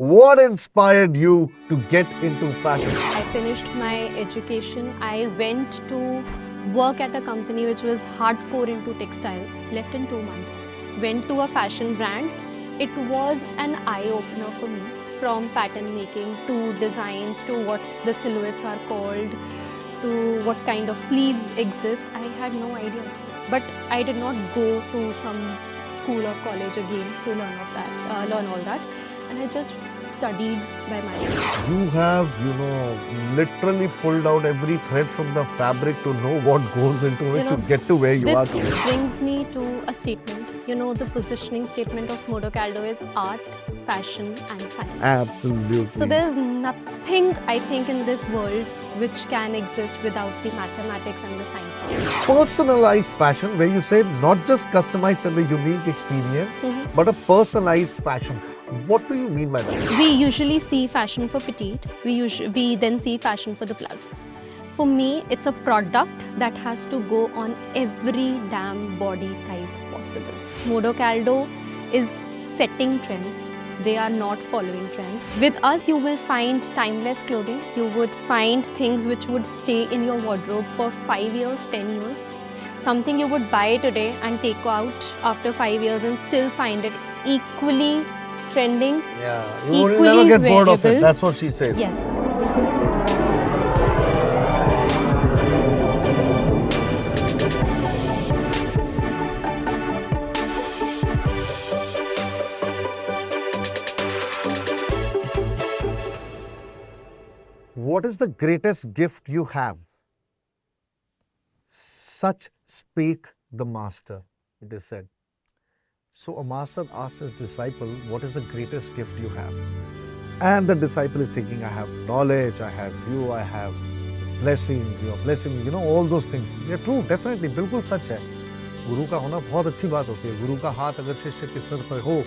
what inspired you to get into fashion? I finished my education. I went to work at a company which was hardcore into textiles, left in 2 months. Went to a fashion brand. It was an eye-opener for me, from pattern making to designs to what the silhouettes are called to what kind of sleeves exist. I had no idea. But I did not go to some school or college again to learn all that. And I just studied by myself. You have, literally pulled out every thread from the fabric to know what goes into it to get to where you are today. This brings me to a statement. The positioning statement of Modo Caldo is art, fashion and science. Absolutely. So there's nothing, I think, in this world which can exist without the mathematics and the science of it. Personalized fashion, where you say not just customized and a unique experience, but a personalized fashion. What do you mean by that? We usually see fashion for petite. We then see fashion for the plus. For me, it's a product that has to go on every damn body type possible. Modo Caldo is setting trends. They are not following trends. With us, you will find timeless clothing. You would find things which would stay in your wardrobe for 5 years, 10 years. Something you would buy today and take out after 5 years and still find it equally trending. Yeah, you will never get bored of it. That's what she said. Yes. What is the greatest gift you have? Such spake the master, it is said. So a master asks his disciple, what is the greatest gift you have? And the disciple is thinking, I have knowledge, I have you, I have blessing, your blessing, all those things. Yeah, true, definitely, बिल्कुल सच है. गुरु का होना बहुत अच्छी बात होती है. गुरु का हाथ अगर शिष्य के सिर पर हो,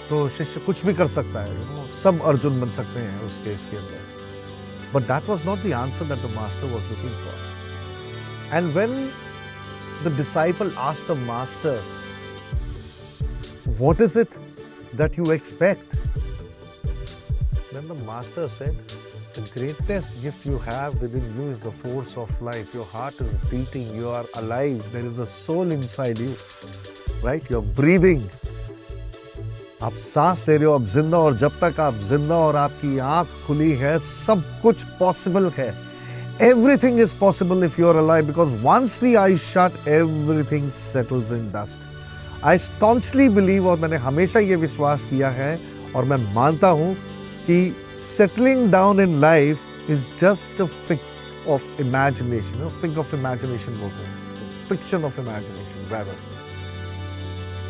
तो शिष्य कुछ भी कर सकता है. सब अर्जुन बन सकते हैं उस केस के अंदर. But that was not the answer that the master was looking for. And when the disciple asked the master, what is it that you expect? Then the master said, the greatest gift you have within you is the force of life. Your heart is beating, you are alive, there is a soul inside you, right? You're breathing. आप सांस ले रहे हो, आप जिंदा, और जब तक आप जिंदा और आपकी आंख खुली है, सब कुछ पॉसिबल है. Everything is possible if you are alive, because once the eyes shut, everything settles in dust. I staunchly believe, और मैंने हमेशा ये विश्वास किया है और मैं मानता हूँ कि settling down in life is just a fig of imagination. Fig of imagination बोलते हैं. It's a fiction of imagination rather.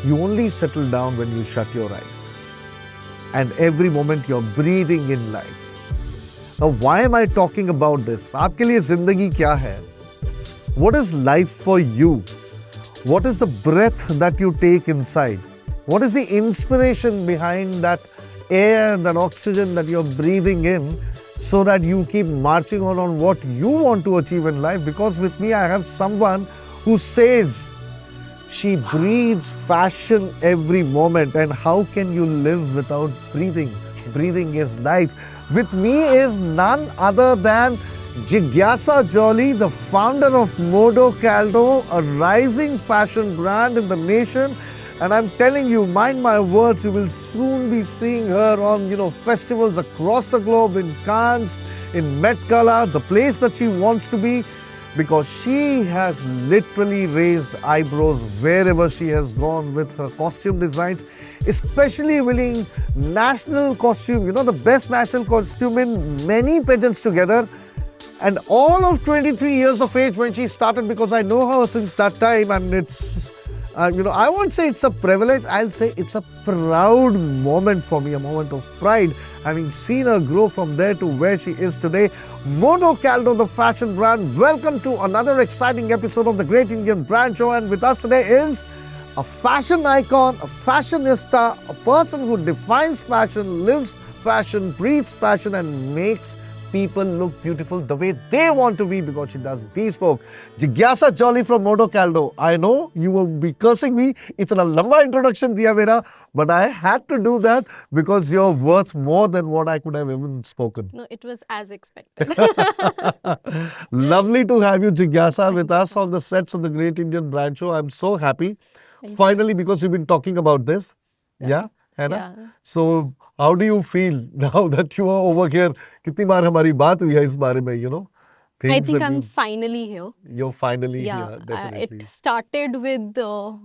You only settle down when you shut your eyes. And every moment you're breathing in life. Now, why am I talking about this? आपके लिए जिंदगी क्या है? What is life for you? What is the breath that you take inside? What is the inspiration behind that air, that oxygen that you're breathing in, so that you keep marching on what you want to achieve in life? Because with me, I have someone who says, she breathes fashion every moment. And how can you live without breathing? Breathing is life. With me is none other than Jigyasa Jolly, the founder of Modo Caldo, a rising fashion brand in the nation. And I'm telling you, mind my words, you will soon be seeing her on, festivals across the globe, in Cannes, in Met Gala, the place that she wants to be. Because she has literally raised eyebrows wherever she has gone with her costume designs, especially winning national costume, the best national costume in many pageants together. And all of 23 years of age when she started, because I know her since that time, and it's, I won't say it's a privilege, I'll say it's a proud moment for me, a moment of pride, having seen her grow from there to where she is today. Modo Caldo, the fashion brand. Welcome to another exciting episode of the Great Indian Brand Show. And with us today is a fashion icon, a fashionista, a person who defines fashion, lives fashion, breathes fashion, and makes people look beautiful the way they want to be because she does Bespoke. Jigyasa Jolly from Modo Caldo. I know you will be cursing me. Itna lamba introduction diya mera, but I had to do that because you're worth more than what I could have even spoken. No, it was as expected. Lovely to have you, Jigyasa, Thank with you us so on the sets of the Great Indian Brand Show. I'm so happy. Thank Finally, because we've been talking about this. Yeah, है ना? Yeah. So, how do you feel now that you are over here? कितनी बार हमारी बात हुई है इस बारे में, you know? I Things think that I'm finally here. you're finally Yeah, here, definitely. it started with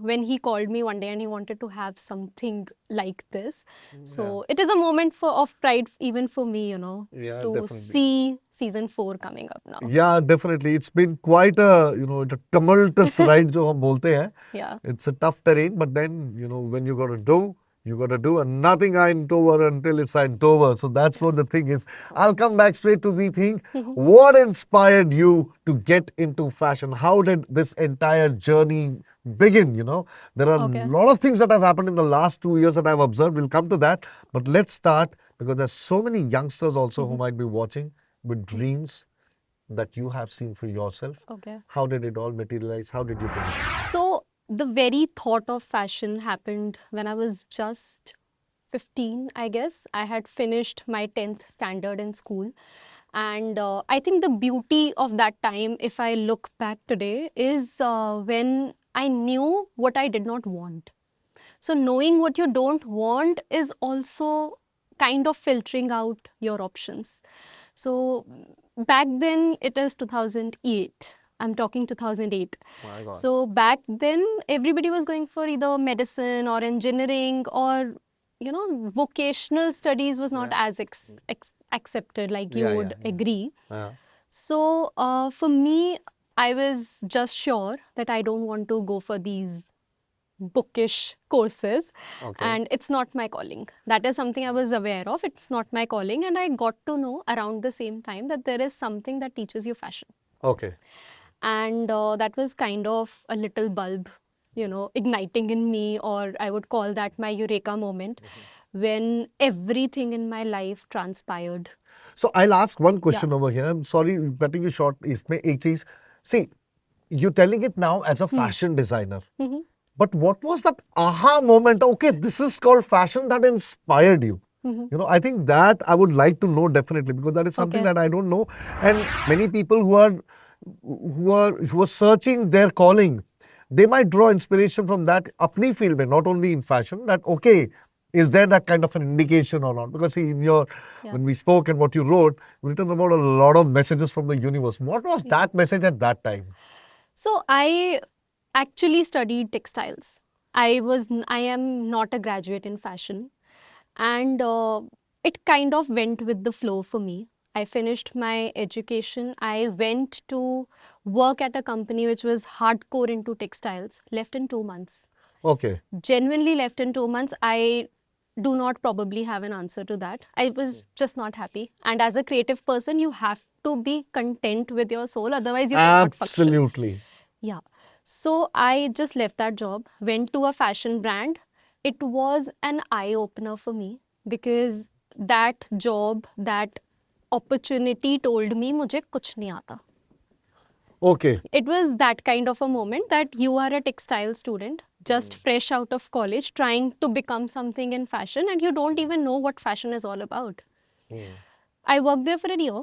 when he called me one day and he wanted to have something like this. So it is a moment of pride even for me, you know, Yeah, to definitely. see season 4 coming up now. Yeah, definitely. It's been quite a, you know, a tumultuous ride जो हम बोलते हैं. Yeah. It's a tough terrain, but then, you know, when you got to do, you got to do, and nothing ain't over until it's ain't over. So that's what the thing is. I'll come back straight to the thing. What inspired you to get into fashion? How did this entire journey begin? You know, there are Okay. a lot of things that have happened in the last 2 years that I've observed. We'll come to that. But let's start because there's so many youngsters also who might be watching with dreams that you have seen for yourself. Okay. How did it all materialize? How did you begin? So the very thought of fashion happened when I was just 15, I guess. I had finished my 10th standard in school. And I think the beauty of that time, if I look back today, is when I knew what I did not want. So knowing what you don't want is also kind of filtering out your options. So back then, it is 2008. I'm talking 2008. My God. So back then, everybody was going for either medicine or engineering or, you know, vocational studies was not as accepted, like you would agree. Yeah. So for me, I was just sure that I don't want to go for these bookish courses, and it's not my calling. That is something I was aware of. It's not my calling, and I got to know around the same time that there is something that teaches you fashion. Okay. And that was kind of a little bulb, you know, igniting in me, or I would call that my eureka moment when everything in my life transpired. So I'll ask one question over here. I'm sorry, cutting you short. इसमें एक चीज. See, you're telling it now as a fashion designer. But what was that aha moment? Okay, this is called fashion that inspired you. You know, I think that I would like to know definitely because that is something that I don't know. And many people who are searching their calling, they might draw inspiration from that apni field mein, not only in fashion. That okay, is there that kind of an indication or not? Because see, in your when we spoke and what you wrote, you written about a lot of messages from the universe. What was that message at that time? So I actually studied textiles. I am not a graduate in fashion, and it kind of went with the flow for me. I finished my education. I went to work at a company which was hardcore into textiles, left in 2 months. Okay. Genuinely left in 2 months. I do not probably have an answer to that. I was just not happy. And as a creative person, you have to be content with your soul. Otherwise, you cannot function. Absolutely. Yeah. So I just left that job, went to a fashion brand. It was an eye-opener for me because that job, that opportunity told me मुझे कुछ नहीं आता. Okay. It was that kind of a moment that you are a textile student, just fresh out of college, trying to become something in fashion, and you don't even know what fashion is all about. I worked there for a year,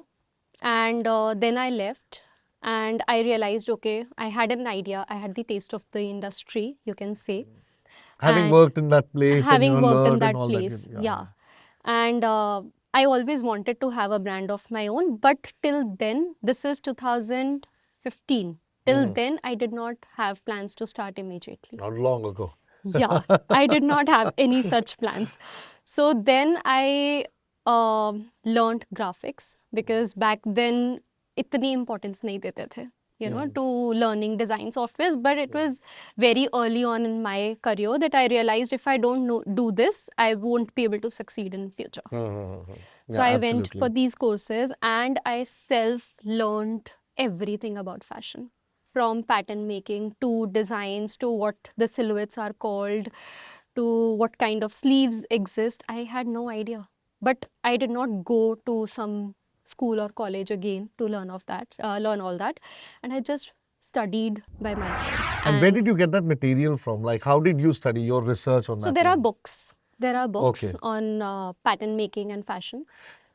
and then I left. And I realized, okay, I had an idea. I had the taste of the industry, you can say. Having worked in that place, having and you worked in learned that and all place, that. yeah. And I always wanted to have a brand of my own, but till then, this is 2015. Till then, I did not have plans to start immediately. Not long ago. Yeah, I did not have any such plans. So then I learned graphics because back then इतनी importance नहीं देते थे, you know, to learning design softwares. But it was very early on in my career that I realized if I don't do this, I won't be able to succeed in future. So I went for these courses and I self-learned everything about fashion. From pattern making to designs to what the silhouettes are called to what kind of sleeves exist. I had no idea. But I did not go to some school or college again to learn all that, and I just studied by myself. And where did you get that material from? Like, how did you study your research on that? So there are books. There are books Okay. on pattern making and fashion.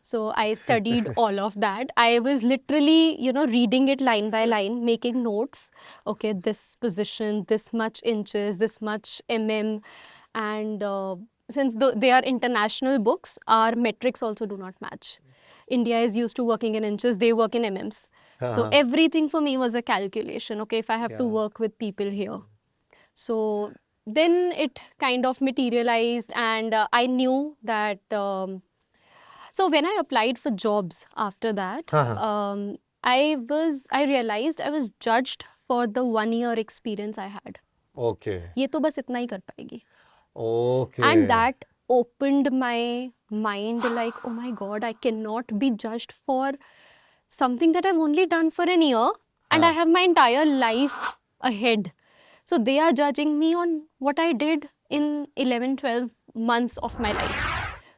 So I studied all of that. I was literally, reading it line by line, making notes. Okay, this position, this much inches, this much and since they are international books, our metrics also do not match. India is used to working in inches; they work in MMs. So everything for me was a calculation. Okay, if I have to work with people here, so then it kind of materialized, and I knew that. So when I applied for jobs after that, I realized I was judged for the 1 year experience I had. Okay. ये तो बस इतना ही कर पाएगी. Okay. And that opened my mind like, oh my God, I cannot be judged for something that I've only done for an year and I have my entire life ahead. So they are judging me on what I did in 11, 12 months of my life.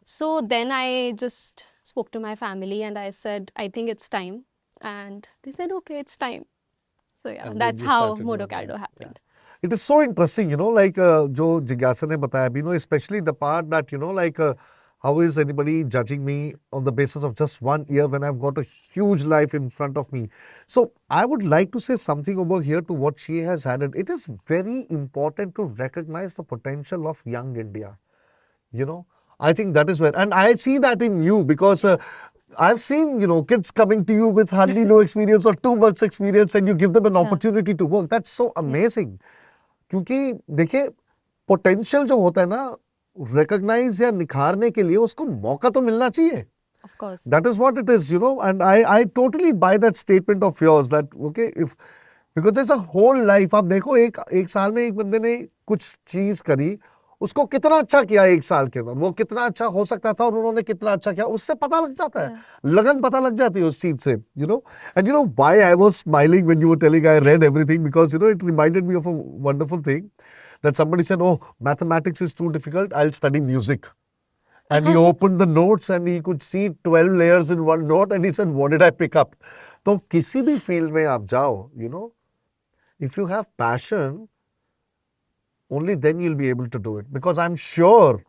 So then I just spoke to my family and I said, I think it's time. And they said, okay, it's time. So yeah, And then that's you how started Modo your Caldo journey. happened. It is so interesting, like जो जिज्ञासा ने बताया, especially the part that, like how is anybody judging me on the basis of just 1 year when I've got a huge life in front of me. So I would like to say something over here to what she has added. It is very important to recognize the potential of young India. I think that is where, and I see that in you because I've seen, kids coming to you with hardly no experience or 2 months experience and you give them an opportunity to work. That's so amazing. क्योंकि देखिए potential जो होता है ना recognise या निखारने के लिए उसको मौका तो मिलना चाहिए. Of course. That is what it is, and I totally buy that statement of yours that okay, if because there's a whole life. आप देखो एक साल में एक बंदे ने कुछ चीज करी, उसको कितना अच्छा किया 1 साल के अंदर, वो कितना अच्छा हो सकता था और उन्होंने कितना अच्छा किया, उससे पता लग जाता है, लगन पता लग जाती है उस चीज से, and why I was smiling when you were telling I read everything because it reminded me of a wonderful thing that somebody said, oh, mathematics is too difficult, I'll study music. And he opened the notes and he could see 12 layers in one note and he said, what did I pick up? तो किसी भी field में आप जाओ, if you have passion, only then you'll be able to do it. Because I'm sure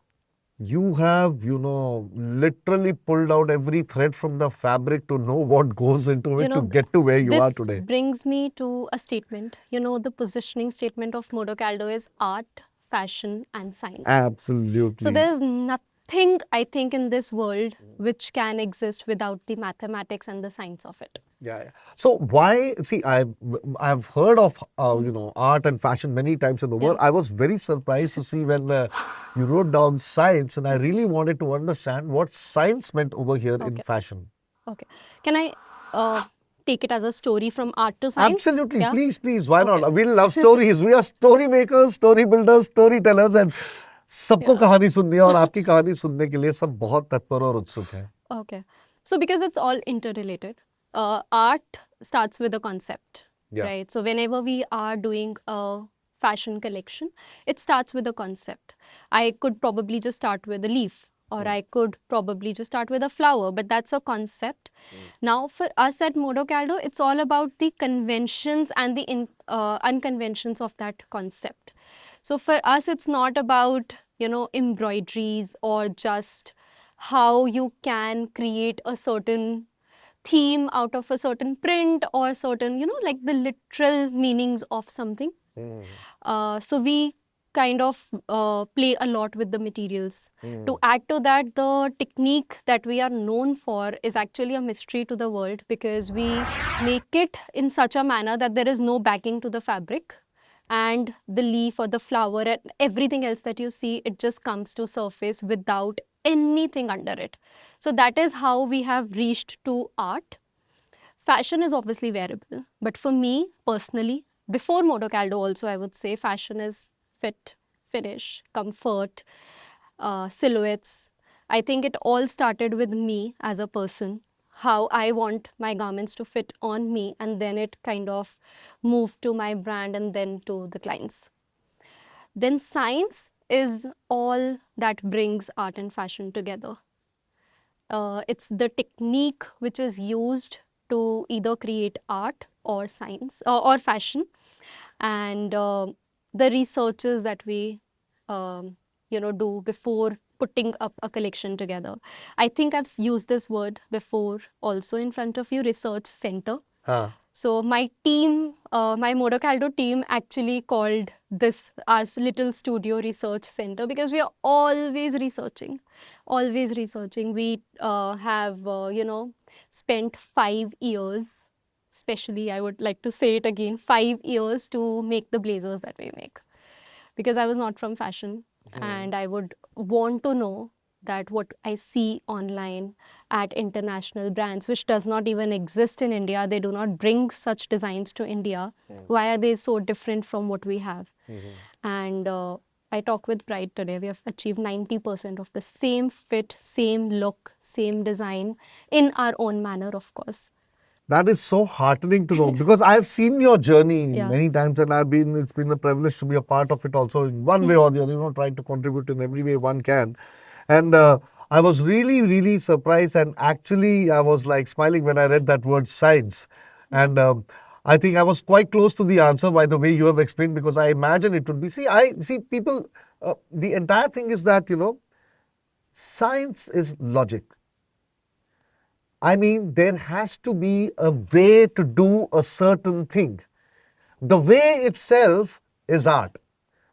you have, literally pulled out every thread from the fabric to know what goes into it to get to where you are today. This brings me to a statement. The positioning statement of Modo Caldo is art, fashion, and science. Absolutely. So there's nothing, I think, in this world which can exist without the mathematics and the science of it. Yeah. So why? See, I've heard of art and fashion many times in the world. I was very surprised to see when you wrote down science, and I really wanted to understand what science meant over here in fashion. Okay. Can I take it as a story from art to science? Absolutely. Yeah? Please. Why not? We love stories. We are story makers, story builders, storytellers, and सबको कहानी सुननी है और आपकी कहानी सुनने के लिए सब बहुत तत्पर और उत्सुक हैं. Okay. So because it's all interrelated. Art starts with a concept, right? So whenever we are doing a fashion collection, it starts with a concept. I could probably just start with a leaf, or I could probably just start with a flower, but that's a concept. Now for us at Modo Caldo, it's all about the conventions and the unconventions of that concept. So for us, it's not about, embroideries or just how you can create a certain theme out of a certain print or certain, like the literal meanings of something. So we kind of play a lot with the materials. To add to that, the technique that we are known for is actually a mystery to the world because we make it in such a manner that there is no backing to the fabric. And the leaf or the flower and everything else that you see, it just comes to surface without anything under it. So that is how we have reached to art. Fashion is obviously wearable, but for me personally, before Modo Caldo also, I would say fashion is fit, finish, comfort, silhouettes. I think it all started with me as a person, how I want my garments to fit on me, and then it kind of moved to my brand and then to the clients. Then science is all that brings art and fashion together. it's the technique which is used to either create art or science or fashion, and the researches that we do before putting up a collection together. I think I've used this word before also in front of you, research center. So my team, my Modo Caldo team actually called this our little studio research center, because we are always researching, always researching. We have, spent 5 years, especially I would like to say it again, 5 years to make the blazers that we make. Because I was not from fashion, and I would want to know that what I see online at international brands, which does not even exist in India, they do not bring such designs to India. Why are they so different from what we have? And I talk with pride today. We have achieved 90% of the same fit, same look, same design in our own manner, of course. That is so heartening to know, because I've seen your journey Yeah. many times, and it's been a privilege to be a part of it also in one way or the other, trying to contribute in every way one can. And I was really, really surprised, and actually I was like smiling when I read that word science. And I think I was quite close to the answer by the way you have explained, because I imagine it would be, people, the entire thing is that, science is logic. I mean, there has to be a way to do a certain thing. The way itself is art,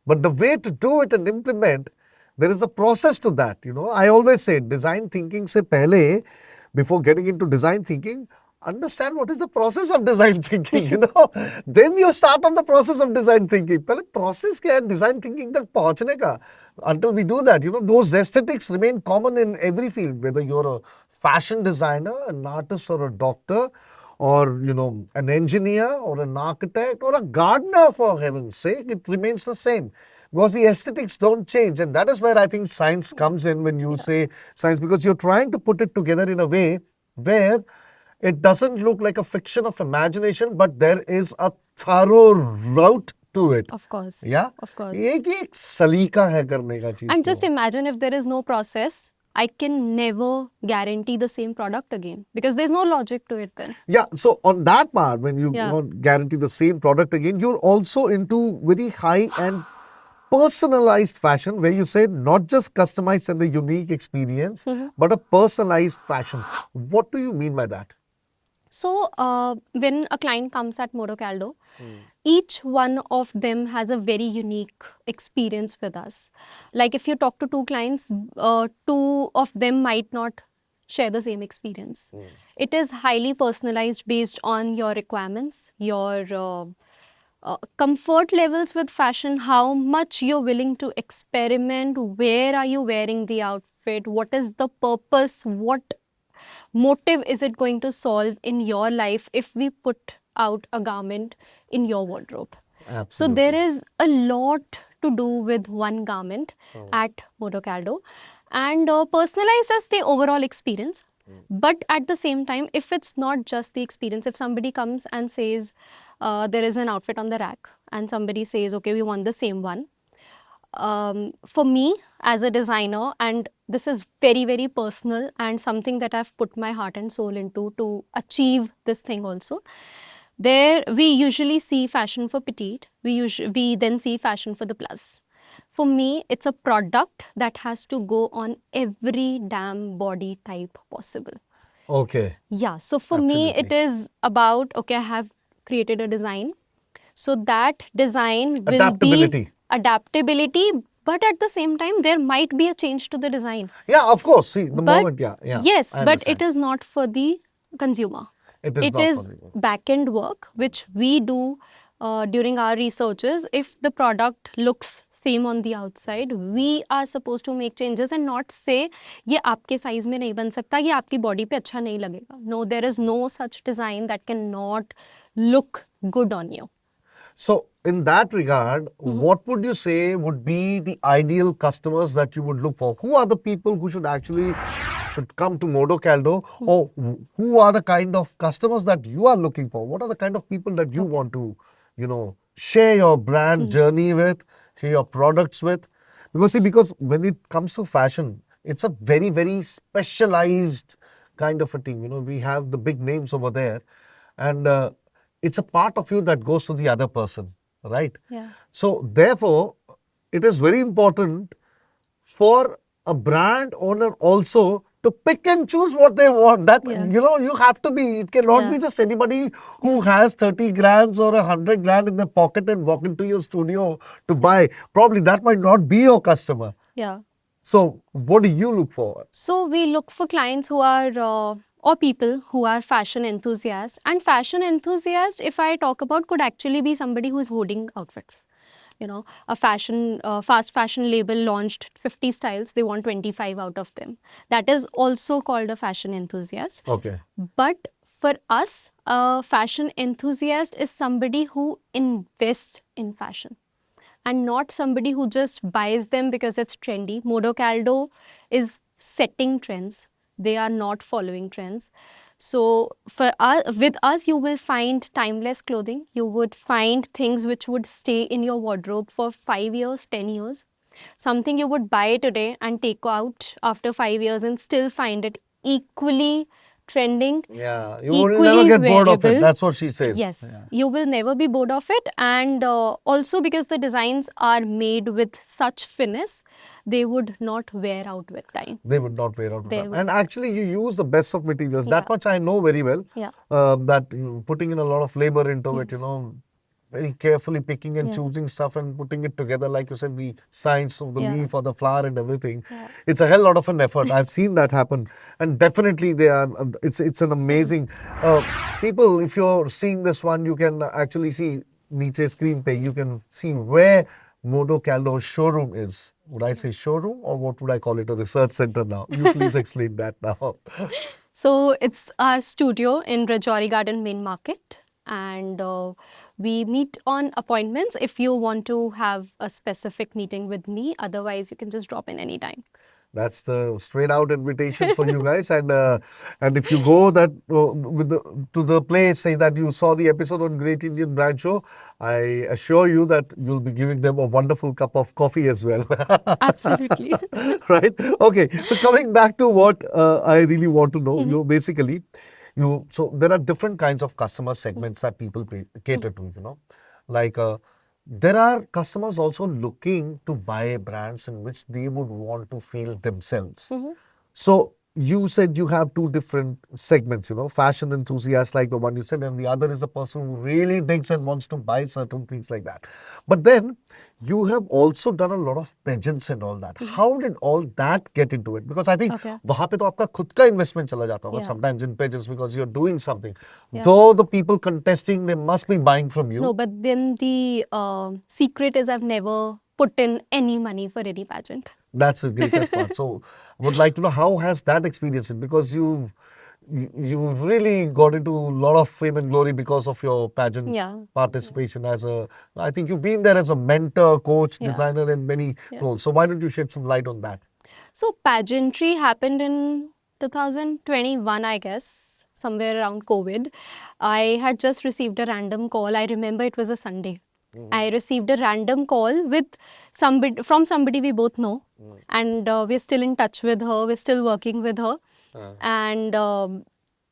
but the way to do it and implement, there is a process to that. I always say design thinking se pehle, before getting into design thinking, understand what is the process of design thinking. Then you start on the process of design thinking. Pehle process kya hai design thinking tak pahunchne ka? Until we do that, those aesthetics remain common in every field, whether you're a fashion designer, an artist, or a doctor, or an engineer, or an architect, or a gardener, for heaven's sake. It remains the same, because the aesthetics don't change. And that is where I think science comes in when you say science, because you're trying to put it together in a way where it doesn't look like a fiction of imagination, but there is a thorough route to it. Of course. Yeah? Of course. एक सलीका है करने का चीज And just imagine if there is no process, I can never guarantee the same product again, because there's no logic to it then. Yeah, so on that part, when you Yeah. guarantee the same product again, you're also into very high-end personalized fashion, where you said not just customized and the unique experience, but a personalized fashion. What do you mean by that? So when a client comes at Modo Caldo, each one of them has a very unique experience with us. Like if you talk to two clients, two of them might not share the same experience. It is highly personalized based on your requirements, your comfort levels with fashion, how much you're willing to experiment, where are you wearing the outfit, what is the purpose, what motive is it going to solve in your life if we put out a garment in your wardrobe. Absolutely. So there is a lot to do with one garment at Modo Caldo, and personalized as the overall experience. But at the same time, if it's not just the experience, if somebody comes and says there is an outfit on the rack and somebody says, okay, we want the same one. For me as a designer, and this is very, very personal and something that I've put my heart and soul into to achieve this thing also. There, we usually see fashion for petite. We then see fashion for the plus. For me, it's a product that has to go on every damn body type possible. Okay. Yeah. So for me, it is about, okay, I have created a design. So that design will be adaptability, but at the same time, there might be a change to the design. Yeah, of course. See, the moment, yeah. Yes, but it is not for the consumer. It is back-end work, which we do during our researches. If the product looks same on the outside, we are supposed to make changes and not say, ये आपके size में नहीं बन सकता, ये आपकी body पे अच्छा नहीं लगेगा. No, there is no such design that cannot look good on you. So, in that regard, what would you say would be the ideal customers that you would look for? Who are the people who should come to Modo Caldo, or who are the kind of customers that you are looking for? What are the kind of people that you want to, share your brand journey with, share your products with? Because when it comes to fashion, it's a very, very specialized kind of a team. You know, we have the big names over there, and it's a part of you that goes to the other person, right? Yeah. So, therefore, it is very important for a brand owner also to pick and choose what they want. That, Yeah. you know, you have to be, it cannot be Yeah. just anybody who has 30 grand or 100 grand in their pocket and walk into your studio to buy. Probably that might not be your customer. Yeah. So, what do you look for? So we look for clients who are or people who are fashion enthusiasts. And fashion enthusiast, if I talk about, could actually be somebody who is hoarding outfits. You know, a fast fashion label launched 50 styles. They want 25 out of them. That is also called a fashion enthusiast. Okay. But for us, a fashion enthusiast is somebody who invests in fashion and not somebody who just buys them because it's trendy. Modo Caldo is setting trends. They are not following trends. So for us, with us, you will find timeless clothing. You would find things which would stay in your wardrobe for 5 years, 10 years. Something you would buy today and take out after 5 years and still find it equally trending. Yeah, you will never Equally get bored of it. wearable. That's what she says. Yes, Yeah. you will never be bored of it. And also because the designs are made with such finesse, they would not wear out with time. They would not wear out. They With would. And actually, you use the best of materials. Yeah. That much I know very well. Yeah. That putting in a lot of labor into it, you know, very carefully picking and Yeah. choosing stuff and putting it together, like you said, the science of the Yeah. leaf or the flower and everything. Yeah. It's a hell lot of an effort. I've seen that happen, and definitely they are. It's an amazing. People, if you're seeing this one, you can actually see Niche screen pay. You can see where Modo Caldo showroom is. Would I say showroom or what would I call it? A research center now. You please explain that now. So it's our studio in Rajouri Garden main market. And we meet on appointments if you want to have a specific meeting with me. Otherwise, you can just drop in anytime. That's the straight out invitation for you guys, and if you go that to the place, say that you saw the episode on Great Indian Brand Show, I assure you that you'll be giving them a wonderful cup of coffee as well. Absolutely. Right? Okay. So coming back to what I really want to know, you know, basically, so there are different kinds of customer segments that people cater to. You know, like. There are customers also looking to buy brands in which they would want to feel themselves. So you said you have two different segments, you know, fashion enthusiasts like the one you said, and the other is the person who really digs and wants to buy certain things like that. But then you have also done a lot of pageants and all that. How did all that get into it? Because I think वहाँ पे तो आपका खुद का investment चला जाता होगा sometimes in pageants because you're doing something. Though the people contesting, they must be buying from you. No, but then the secret is I've never put in any money for any pageant. That's the greatest part. So I would like to know how has that experience been? Because you really got into a lot of fame and glory because of your pageant participation as a, I think you've been there as a mentor, coach, designer and many roles. So why don't you shed some light on that? So pageantry happened in 2021, I guess, somewhere around COVID. I had just received a random call. I remember it was a Sunday. I received a random call with from somebody we both know, and we're still in touch with her. We're still working with her, and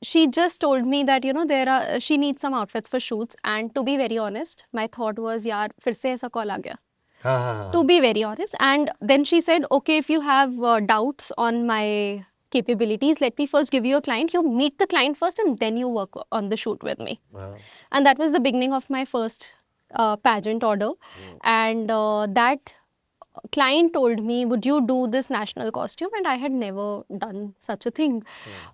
she just told me that, you know, she needs some outfits for shoots. And to be very honest, my thought was, yaar, फिर से ऐसा call आ गया. To be very honest, and then she said, okay, if you have doubts on my capabilities, let me first give you a client. You meet the client first, and then you work on the shoot with me. And that was the beginning of my first pageant order. And that client told me, would you do this national costume? And I had never done such a thing.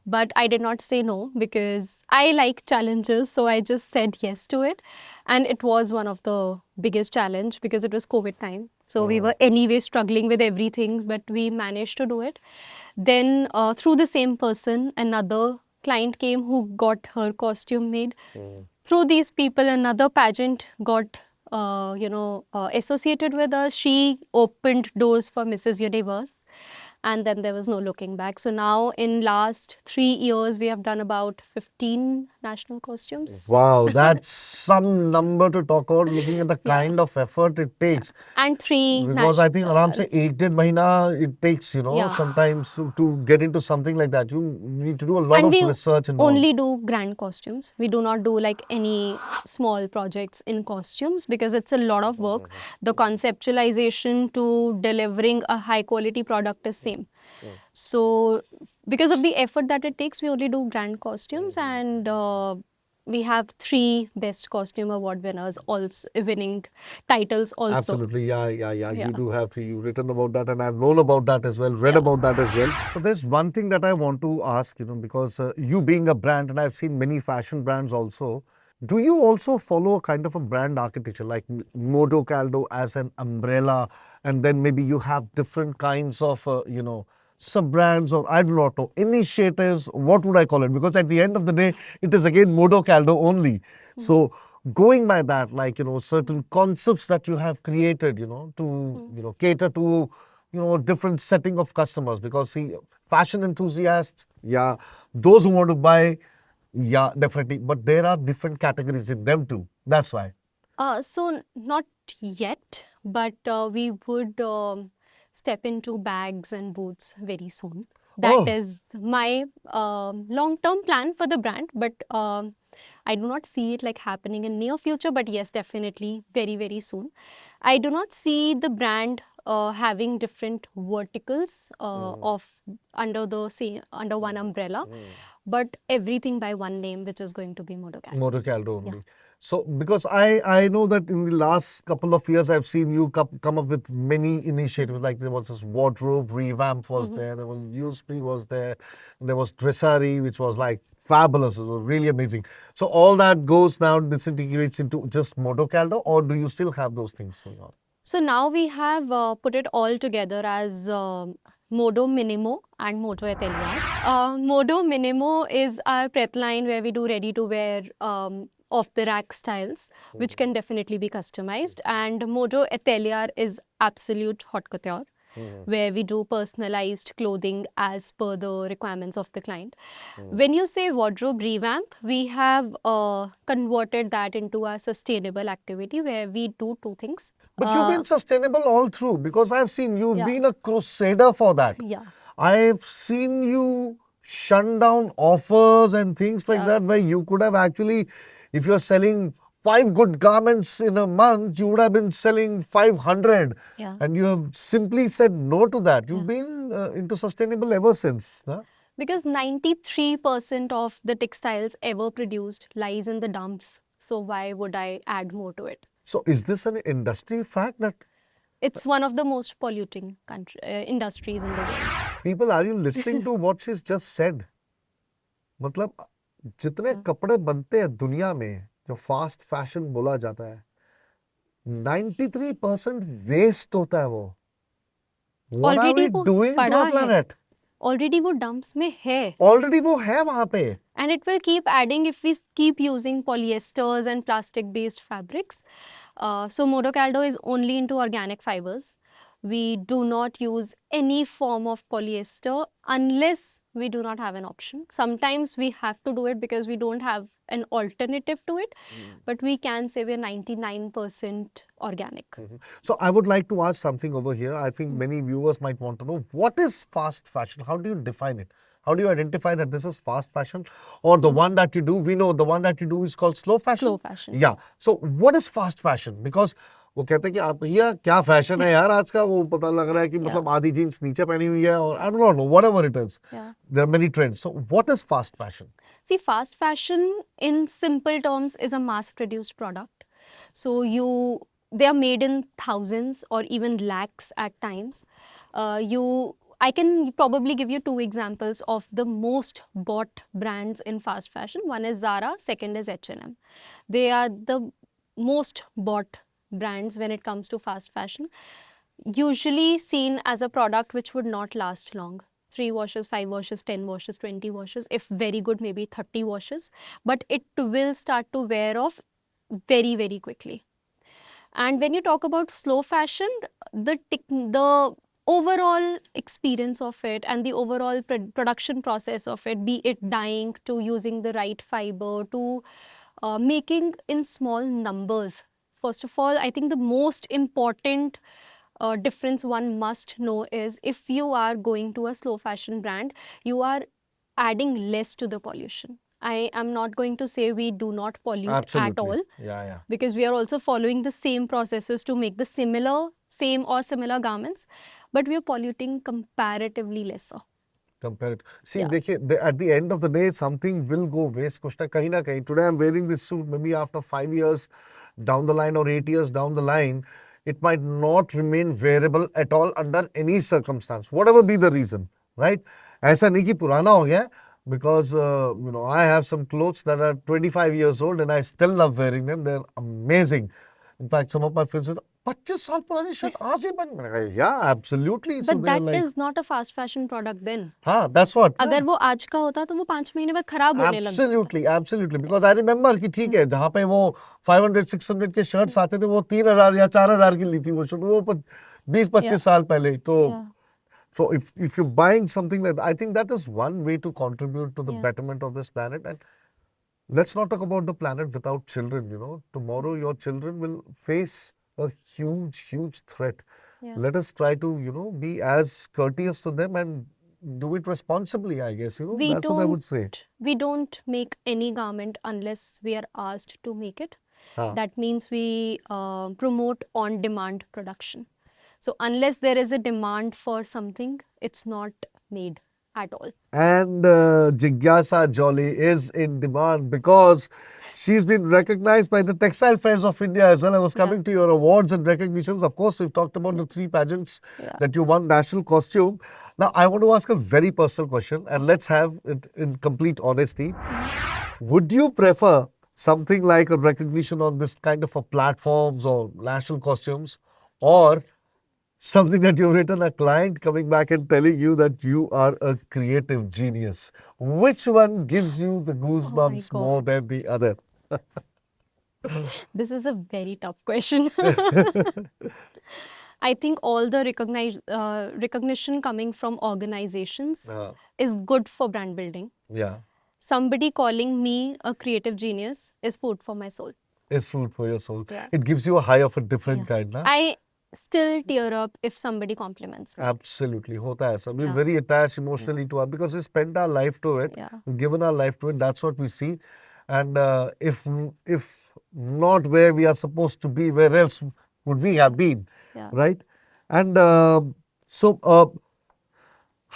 But I did not say no because I like challenges. So I just said yes to it. And it was one of the biggest challenge because it was COVID time. So we were anyway struggling with everything, but we managed to do it. Then through the same person, another client came who got her costume made. Through these people, another pageant got associated with us. She opened doors for Mrs. Universe. and then there was no looking back. So now in last 3 years, we have done about 15 national costumes. Wow, that's some number to talk about, looking at the Yeah. kind of effort it takes. And 3 Because I think around say 8 mahina it takes, Yeah. sometimes to get into something like that. You need to do a lot and of we research involved. only do grand costumes. We do not do like any small projects in costumes because it's a lot of work. The conceptualization to delivering a high quality product is same. So because of the effort that it takes, we only do grand costumes, and we have 3 best costume award winners also winning titles also. Absolutely, yeah. Yeah. You do have to. You've written about that, and I've known about that as well, read Yeah. about that as well. So there's one thing that I want to ask, because you being a brand, and I've seen many fashion brands also. Do you also follow a kind of a brand architecture like Modo Caldo as an umbrella, and then maybe you have different kinds of, sub brands, or I do not know, initiatives? What would I call it? Because at the end of the day, it is again Modo Caldo only. So going by that, like, certain concepts that you have created, to, cater to, different setting of customers. Because see, fashion enthusiasts, yeah, those who want to buy, yeah, definitely. But there are different categories in them too. That's why. So not yet, but we would step into bags and boots very soon. That is my long-term plan for the brand, but I do not see it like happening in near future. But yes, definitely very, very soon. I do not see the brand having different verticals of under one umbrella, but everything by one name, which is going to be Modo Caldo. Modo Caldo only. So, because I know that in the last couple of years, I've seen you come up with many initiatives. Like there was this wardrobe revamp was there was USP was there, there was Dressari, which was like fabulous. It was really amazing. So all that goes now, disintegrates into just Modo Caldo, or do you still have those things going on? So now we have put it all together as MODOMinimo and MODOAtelier. MODOMinimo is our prep line where we do ready-to-wear off-the-rack styles, which can definitely be customized. And MODOAtelier is absolute haute couture, where we do personalized clothing as per the requirements of the client. When you say wardrobe revamp, we have converted that into a sustainable activity where we do 2 things. But you've been sustainable all through, because I've seen you've Yeah. been a crusader for that. Yeah. I've seen you shun down offers and things like that, where you could have actually, if you're selling 5 good garments in a month, you would have been selling 500. Yeah. And you have simply said no to that. You've been into sustainable ever since. Huh? Because 93% of the textiles ever produced lies in the dumps. So why would I add more to it? So is this an industry fact that It's one of the most polluting industries in the world. people, are you listening to what she's just said? मतलब जितने कपड़े बनते हैं दुनिया में, जो fast fashion बोला जाता है, 93% वेस्ट होता है वो. What are we Already वो doing to पड़ा our है. planet? Already वो dumps में है. Already वो है वहाँ पे. And it will keep adding if we keep using polyesters and plastic-based fabrics. So Modo Caldo is only into organic fibers. We do not use any form of polyester unless we do not have an option. Sometimes we have to do it because we don't have an alternative to it. But we can say we're 99% organic. So I would like to ask something over here. I think many viewers might want to know, what is fast fashion? How do you define it? How do you identify that this is fast fashion? Or the one that you do, we know the one that you do is called slow fashion. Slow fashion. Yeah. So what is fast fashion? Because वो कहते हैं कि आप भैया क्या fashion है यार आज का, वो पता लग रहा है कि मतलब आधी जीन्स नीचे पहनी हुई है, और I don't know, whatever it is. There are many trends. So what is fast fashion? See, fast fashion in simple terms is a mass-produced product. So they are made in thousands or even lakhs at times. I can probably give you 2 examples of the most bought brands in fast fashion. One is Zara, second is H&M. They are the most bought brands when it comes to fast fashion. Usually seen as a product which would not last long. 3 washes, 5 washes, 10 washes, 20 washes. If very good, maybe 30 washes. But it will start to wear off very, very quickly. And when you talk about slow fashion, the overall experience of it and the overall production process of it, be it dyeing to using the right fiber to making in small numbers. First of all, I think the most important difference one must know is if you are going to a slow fashion brand, you are adding less to the pollution. I am not going to say we do not pollute at all. Yeah. Because we are also following the same processes to make the same or similar garments, but we are polluting comparatively lesser. Compared. See, at the end of the day, something will go waste. Kahin na kahin. Today I'm wearing this suit. Maybe after 5 years down the line or 8 years down the line, it might not remain wearable at all under any circumstance, whatever be the reason, right? ऐसा नहीं कि पुराना हो गया, because I have some clothes that are 25 years old and I still love wearing them. They're amazing. In fact, some of my friends said, 25 साल पुरानी shirt आज ही पहन. Yeah, absolutely. But that is not a fast fashion product then. हाँ, that's what. अगर वो आज का होता तो वो 5 महीने बाद खराब होने लगता. Absolutely. Because I remember कि ठीक है, जहाँ पे वो 500-600 के शर्ट्स आते थे, वो 3000 या 4000 की ली थी वो शर्ट, वो 20-25 साल पहले. So if you're buying something like that, I think that is one way to contribute to the betterment of this planet. And let's not talk about the planet without children. Tomorrow your children will face a huge threat. Let us try to be as courteous to them and do it responsibly, I guess. That's what I would say. We don't make any garment unless we are asked to make it. That means we promote on-demand production. So unless there is a demand for something, it's not made at all. And Jigyasa Jolly is in demand because she's been recognized by the Textile Fairs of India as well. I was coming to your awards and recognitions. Of course, we've talked about the 3 pageants that you won, national costume. Now, I want to ask a very personal question, and let's have it in complete honesty. Would you prefer something like a recognition on this kind of a platforms or national costumes, or something that you've written, a client coming back and telling you that you are a creative genius? Which one gives you the goosebumps more than the other? This is a very tough question. I think all the recognition coming from organizations is good for brand building. Yeah. Somebody calling me a creative genius is food for my soul. It's food for your soul. Yeah. It gives you a high of a different kind. Na? I still tear up if somebody compliments me. Absolutely. Hota hai. We're very attached emotionally to it because we spent our life to it. We've given our life to it. That's what we see. And if not where we are supposed to be, where else would we have been? Right? And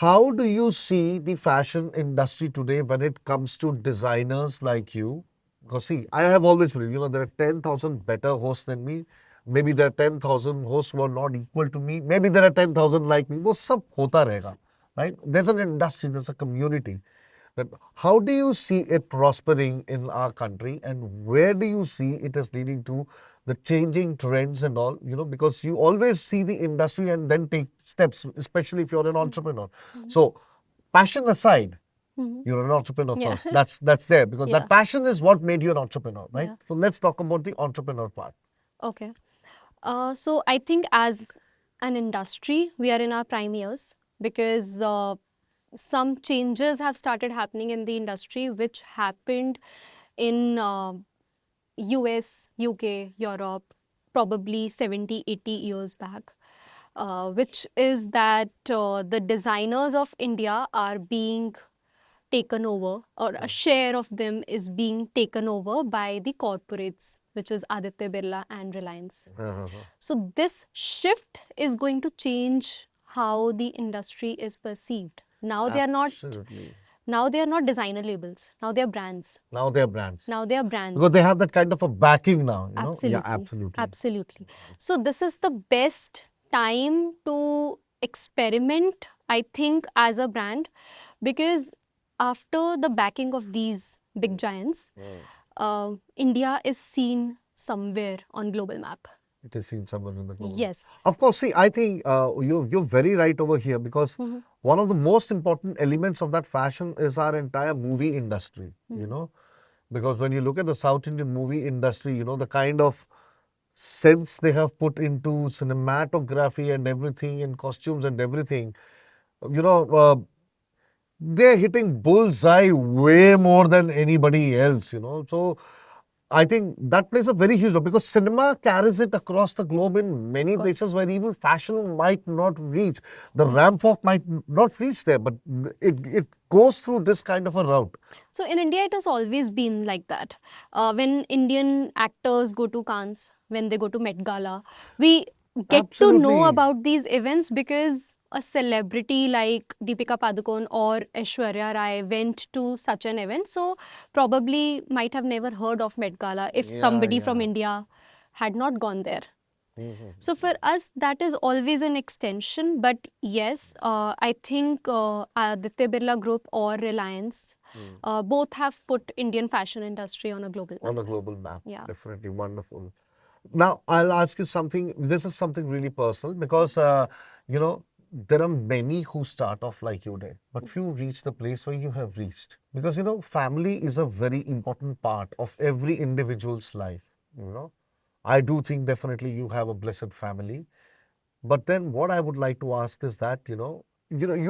how do you see the fashion industry today when it comes to designers like you? Because see, I have always believed, there are 10,000 better hosts than me. Maybe there are 10,000 hosts who are not equal to me. Maybe there are 10,000 like me. वो सब होता रहेगा, right? There's an industry, there's a community. How do you see it prospering in our country, and where do you see it is leading to the changing trends and all? Because you always see the industry and then take steps, especially if you're an entrepreneur. So, passion aside, you're an entrepreneur first. That's there because that passion is what made you an entrepreneur, right? So let's talk about the entrepreneur part. Okay. So I think as an industry, we are in our prime years because some changes have started happening in the industry which happened in US, UK, Europe, probably 70, 80 years back, which is that the designers of India are being taken over, or a share of them is being taken over by the corporates, which is Aditya Birla and Reliance. So this shift is going to change how the industry is perceived. Now they are not. Now they are not designer labels. Now they are brands. Now they are brands. Because they have that kind of a backing now. Absolutely. Yeah, absolutely. So this is the best time to experiment, I think, as a brand, because after the backing of these big giants, India is seen somewhere on global map. It is seen somewhere in the global. Yes. Of course, see, I think you're very right over here because one of the most important elements of that fashion is our entire movie industry, because when you look at the South Indian movie industry, the kind of sense they have put into cinematography and everything, and costumes and everything, you know, they're hitting bullseye way more than anybody else, you know. So I think that plays a very huge role because cinema carries it across the globe in many places where even fashion might not reach. The ramp walk might not reach there, but it goes through this kind of a route. So in India, it has always been like that. When Indian actors go to Cannes, when they go to Met Gala, we get to know Absolutely. about these events because a celebrity like Deepika Padukone or Aishwarya Rai went to such an event. So probably might have never heard of Met Gala if somebody from India had not gone there. So for us, that is always an extension. But yes, I think Aditya Birla Group or Reliance both have put Indian fashion industry on a global map. On a global map. Yeah. Definitely wonderful. Now, I'll ask you something. This is something really personal because, you know, there are many who start off like you did, but few reach the place where you have reached. Because, you know, family is a very important part of every individual's life, you know. I do think definitely you have a blessed family. But then what I would like to ask is that, you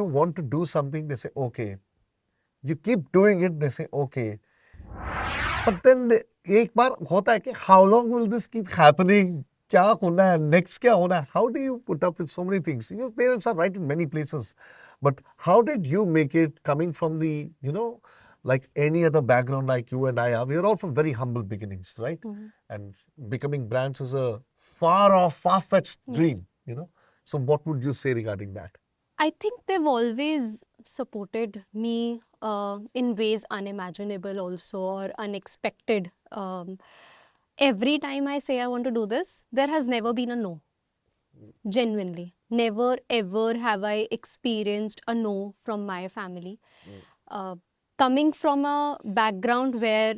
want to do something, they say, okay. You keep doing it, they say, okay. But then एक बार होता है कि how long will this keep happening? क्या होना है? Next क्या होना है? How do you put up with so many things? Your parents are right in many places. But how did you make it coming from the, like any other background like you and I are? We are all from very humble beginnings, right? And becoming brands is a far-off, far-fetched dream, So what would you say regarding that? I think they've always supported me in ways unimaginable also or unexpected. Every time I say I want to do this, there has never been a no. Genuinely. Never ever have I experienced a no from my family. Coming from a background where,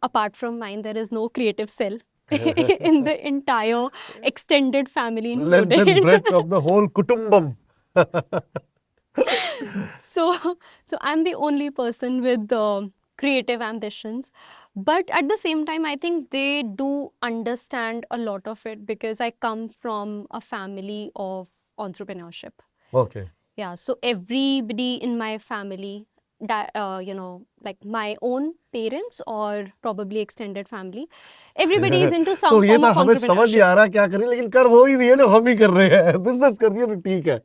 apart from mine, there is no creative cell in the entire extended family included. Length and breadth of the whole kutumbam. So I'm the only person with creative ambitions. But at the same time, I think they do understand a lot of it because I come from a family of entrepreneurship. Okay. Yeah, so everybody in my family, like my own parents or probably extended family, everybody is into some तो ये form ना of हमें समझ नहीं आ रहा क्या करें लेकिन कर वो ही नहीं है जो हम ही कर रहे हैं बिजनेस कर रही है तो ठीक है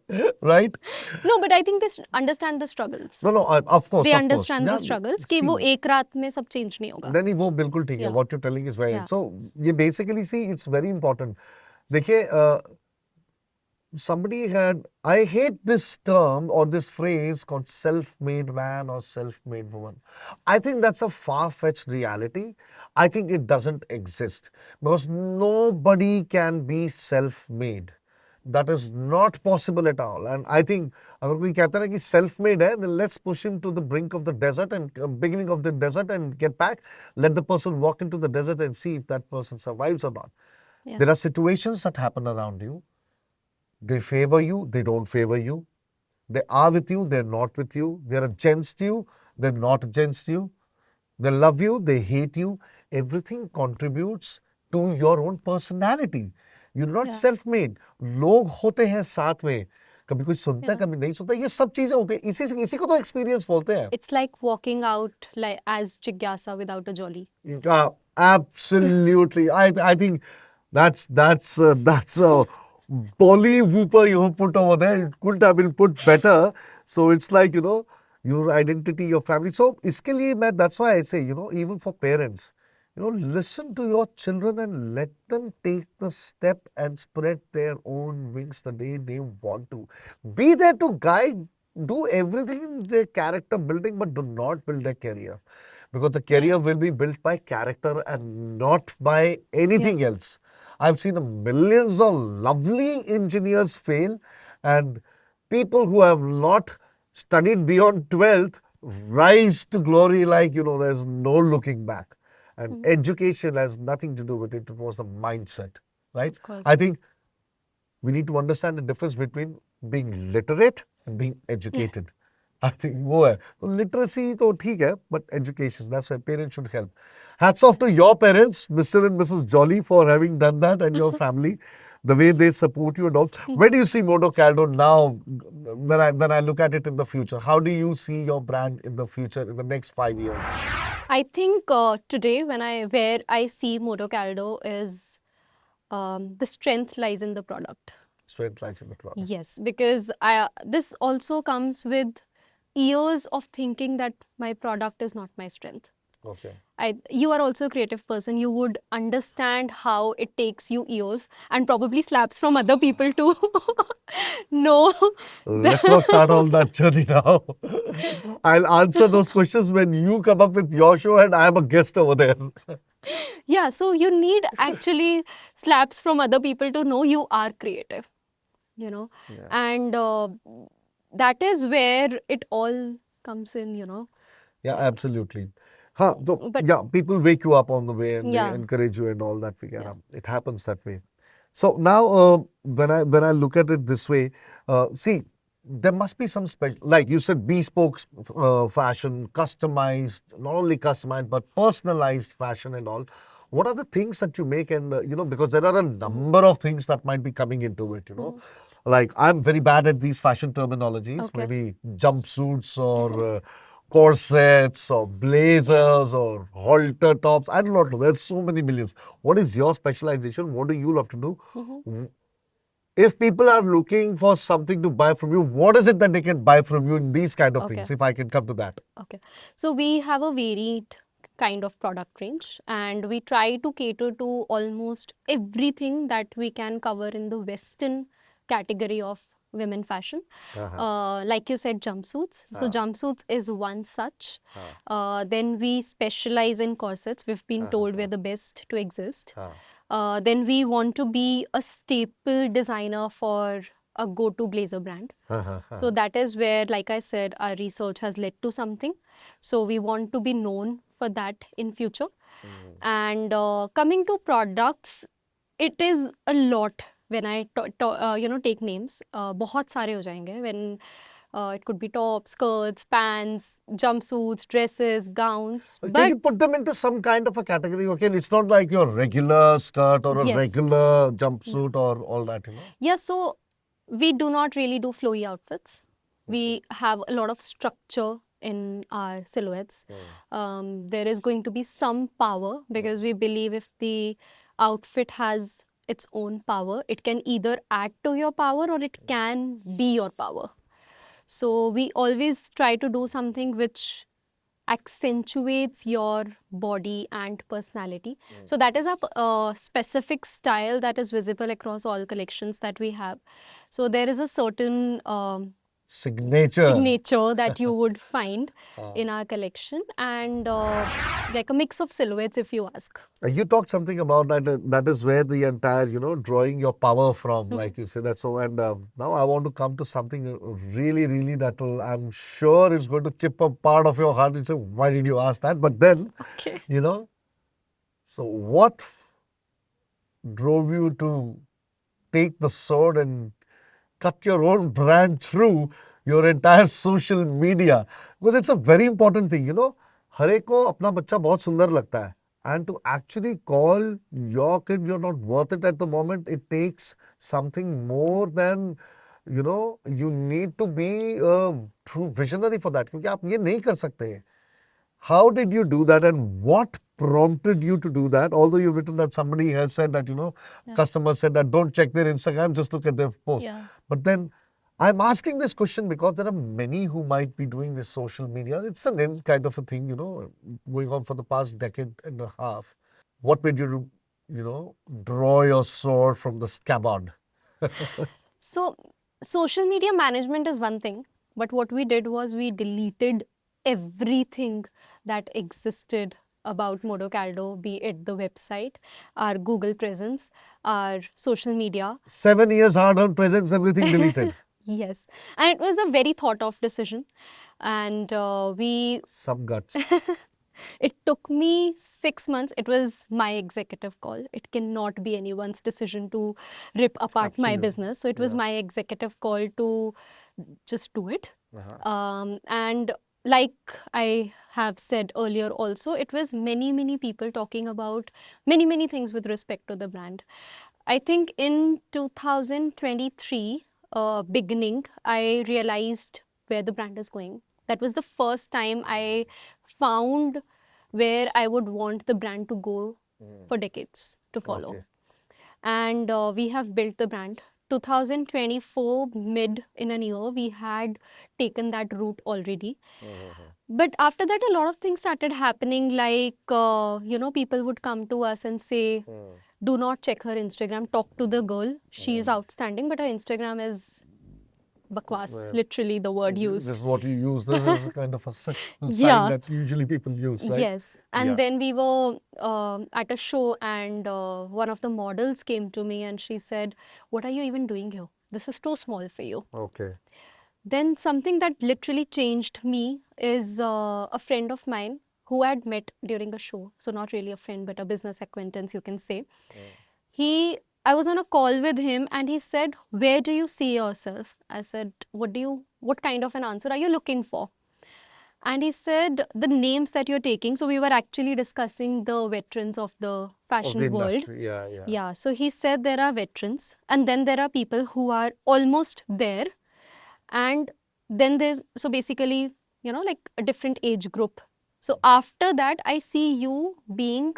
right No, but I think they understand the struggles. no of course They of understand course. the struggles कि वो एक रात में सब change नहीं होगा. नहीं वो बिल्कुल ठीक है what you're telling is right. Yeah. So ये basically see it's very important. देखिए somebody had, I hate this term or this phrase called self-made man or self-made woman. I think that's a far-fetched reality. I think it doesn't exist because nobody can be self-made. That is not possible at all. And I think अगर कोई कहता है कि self-made है, then let's push him to the brink of the desert and beginning of the desert and get back. Let the person walk into the desert and see if that person survives or not. Yeah. There are situations that happen around you. They favor you, they don't favor you. They are with you, they're not with you. They're against you, they're not against you. They love you, they hate you. Everything contributes to your own personality. You're not self-made. लोग होते हैं साथ में. कभी कोई सुनता है, कभी नहीं सुनता. ये सब चीजें होती हैं. इसी को तो experience बोलते हैं. It's like walking out like as Jigyasa without a jolly. Absolutely. I think that's a Bolly whooper you have put over there. It couldn't have been put better. So it's like, your identity, your family. So iske liye that's why I say, even for parents, listen to your children and let them take the step and spread their own wings the day they want to. Be there to guide, do everything in their character building, but do not build their career. Because the career will be built by character and not by anything else. I've seen millions of lovely engineers fail and people who have not studied beyond 12th rise to glory like, there's no looking back. And education has nothing to do with it. It was the mindset, right? Of course. I think we need to understand the difference between being literate and being educated. I think वो है. Literacy तो ठीक है, but education, that's why parents should help. Hats off to your parents, Mr. and Mrs. Jolly, for having done that, and your family, the way they support you and all. Where do you see Modo Caldo now when I look at it in the future? How do you see your brand in the future, in the next 5 years? I think today where I see Modo Caldo is the strength lies in the product. Straight lights in the product. Yes, because this also comes with years of thinking that my product is not my strength. Okay. You are also a creative person. You would understand how it takes you years and probably slaps from other people to know. Let's not start on that journey now. I'll answer those questions when you come up with your show and I'm a guest over there. Yeah, so you need actually slaps from other people to know you are creative, you know. Yeah. And that is where it all comes in, you know. Yeah, absolutely. But Yeah, people wake you up on the way and Yeah. they encourage you and all that. Yeah. It happens that way. So now, when I look at it this way, see, there must be some special, like you said, bespoke fashion, customized, not only customized but personalized fashion and all. What are the things that you make, and because there are a number of things that might be coming into it. Like I'm very bad at these fashion terminologies, Okay. maybe jumpsuits or corsets or blazers or halter tops. I do not know. There's so many millions. What is your specialization? What do you love to do? If people are looking for something to buy from you, what is it that they can buy from you in these kind of Okay. things? If I can come to that. Okay. So we have a varied kind of product range and we try to cater to almost everything that we can cover in the Western category of women fashion. Like you said, jumpsuits. So jumpsuits is one such. Then we specialize in corsets. We've been told we're the best to exist. Then we want to be a staple designer for a go-to blazer brand. So that is where, like I said, our research has led to something. So we want to be known for that in future. And coming to products, it is a lot when I take names. बहुत सारे हो जाएंगे when it could be tops, skirts, pants, jumpsuits, dresses, gowns. Can you put them into some kind of a category? Okay, it's not like your regular skirt or a Yes. regular jumpsuit or all that. Yeah, so we do not really do flowy outfits. We have a lot of structure in our silhouettes. There is going to be some power because we believe if the outfit has its own power, it can either add to your power or it can be your power. So we always try to do something which accentuates your body and personality. So that is a specific style that is visible across all collections that we have. So there is a certain signature that you would find in our collection and like a mix of silhouettes if you ask. You talked something about that. That is where the entire, drawing your power from, like you said that. So, and now I want to come to something really, really that will, I'm sure is going to chip a part of your heart and say, why did you ask that? But then, Okay. So what drove you to take the sword and cut your own brand through your entire social media? Because it's a very important thing, हर एक को अपना बच्चा बहुत सुंदर लगता है. And to actually call your kid you're not worth it at the moment, it takes something more than, you need to be a true visionary for that. क्योंकि आप ये नहीं कर सकते. How did you do that and what prompted you to do that? Although you've written that somebody has said that, customers said that don't check their Instagram, just look at their post. Yeah. But then I'm asking this question because there are many who might be doing this social media. It's an end kind of a thing, going on for the past decade and a half. What made you, draw your sword from the scabbard? So social media management is one thing, but what we did was we deleted everything that existed about Modo Caldo, be it the website, our Google presence, our social media. 7 years hard-earned presence, everything deleted. Yes. And it was a very thought-of decision. And Some guts. It took me 6 months. It was my executive call. It cannot be anyone's decision to rip apart my business. So it was my executive call to just do it. And like I have said earlier also, it was many people talking about many things with respect to the brand. I think in 2023 beginning, I realized where the brand is going. That was the first time I found where I would want the brand to go for decades to follow. Okay. And we have built the brand. 2024 mid in a year, we had taken that route already. But after that, a lot of things started happening, like, people would come to us and say, do not check her Instagram, talk to the girl. She is outstanding, but her Instagram is bakwas, Well, literally the word used. This is what you use. This is kind of a sign Yeah. that usually people use, right? Yes. And Yeah. then we were at a show, and one of the models came to me and she said, what are you even doing here? This is too small for you. Okay. Then something that literally changed me is a friend of mine who I had met during a show. So not really a friend, but a business acquaintance, you can say. I was on a call with him and he said, where do you see yourself? I said, what kind of an answer are you looking for? And he said, the names that you're taking. So we were actually discussing the veterans of the Of fashion the world. industry. Yeah. Yeah, so he said there are veterans, and then there are people who are almost there, and then there's, so basically, like a different age group. So after that, I see you being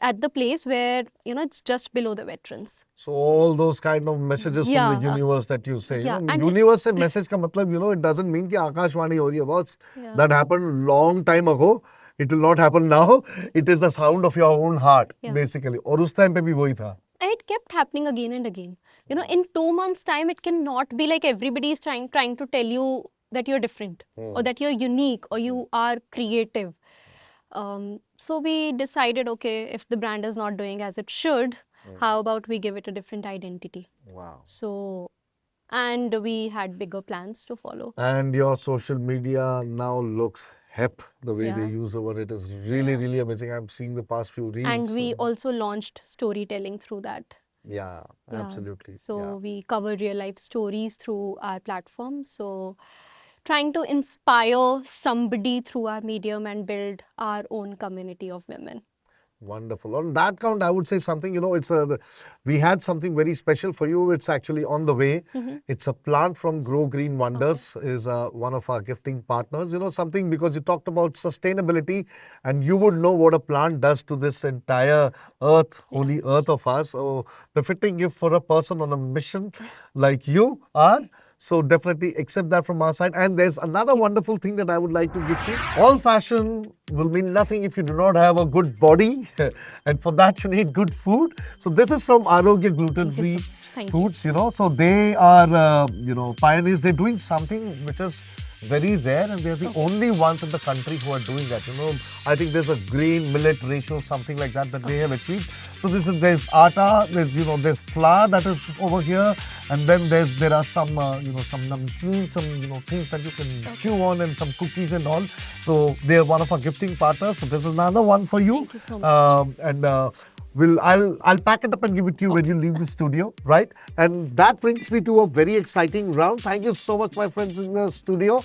at the place where, it's just below the veterans. So all those kind of messages from Yeah. the universe that you say. Yeah, and Universe se message ka matlab, it doesn't mean ki Akashvani ho rahi hai boss. Yeah. That happened long time ago. It will not happen now. It is the sound of your own heart, Yeah. basically. Aur us time pe bhi wahi tha. And it kept happening again and again. In 2 months' time, it cannot be like everybody is trying to tell you that you're different or that you're unique or you are creative. So we decided, okay, if the brand is not doing as it should, how about we give it a different identity? Wow. So, and we had bigger plans to follow. And your social media now looks hip. The way they Yeah. use the word, it is really amazing. I'm seeing the past few reels. And we also launched storytelling through that. Yeah, Yeah. absolutely. So yeah. we cover real life stories through our platform. So trying to inspire somebody through our medium and build our own community of women. Wonderful. On that count, I would say something, we had something very special for you. It's actually on the way. It's a plant from Grow Green Wonders, is one of our gifting partners. Something, because you talked about sustainability and you would know what a plant does to this entire earth, holy earth of ours. So befitting gift for a person on a mission like you are. So definitely accept that from our side. And there's another wonderful thing that I would like to give you. All fashion will mean nothing if you do not have a good body. And for that, you need good food. So this is from Arogya Gluten-Free Thank you. Foods, So they are, pioneers. They're doing something which is very rare, and they're the only ones in the country who are doing that. I think there's a grain millet ratio, something like that they have achieved. So there's atta, there's flour that is over here, and then there are some some namkeen, some things that you can chew on, and some cookies and all. So they are one of our gifting partners. So this is another one for you. Thank you so much. I'll pack it up and give it to you when you leave the studio, right? And that brings me to a very exciting round. Thank you so much, my friends in the studio,